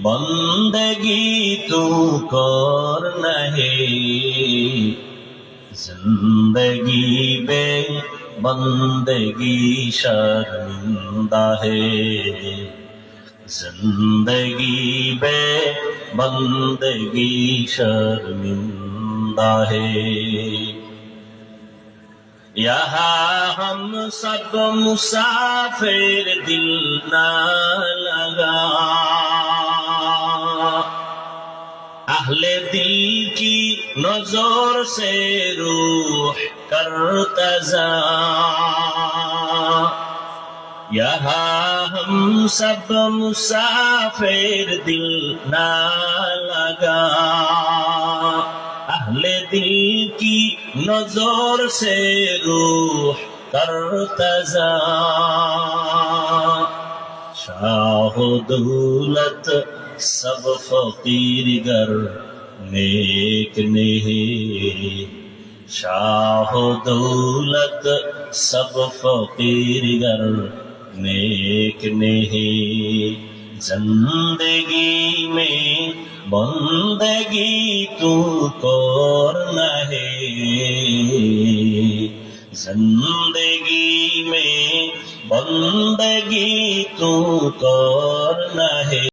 بندگی تو کرنا ہے زندگی بے بندگی شرمندہ ہے زندگی بے بندگی شرمندہ ہے یہاں ہم سب مسافر دل نہ لگا اہل دل کی نظر سے روح کرتضا یہاں ہم سب مسافر دل نہ لگا اہل دل کی نظر سے روح کرتضا شاہ و دولت سب فقیر گر نیک نہیں شاہ و دولت سب فقیر گر نیک نہیں زندگی میں بندگی تو کرنا ہے زندگی میں بندگی تو کرنا ہے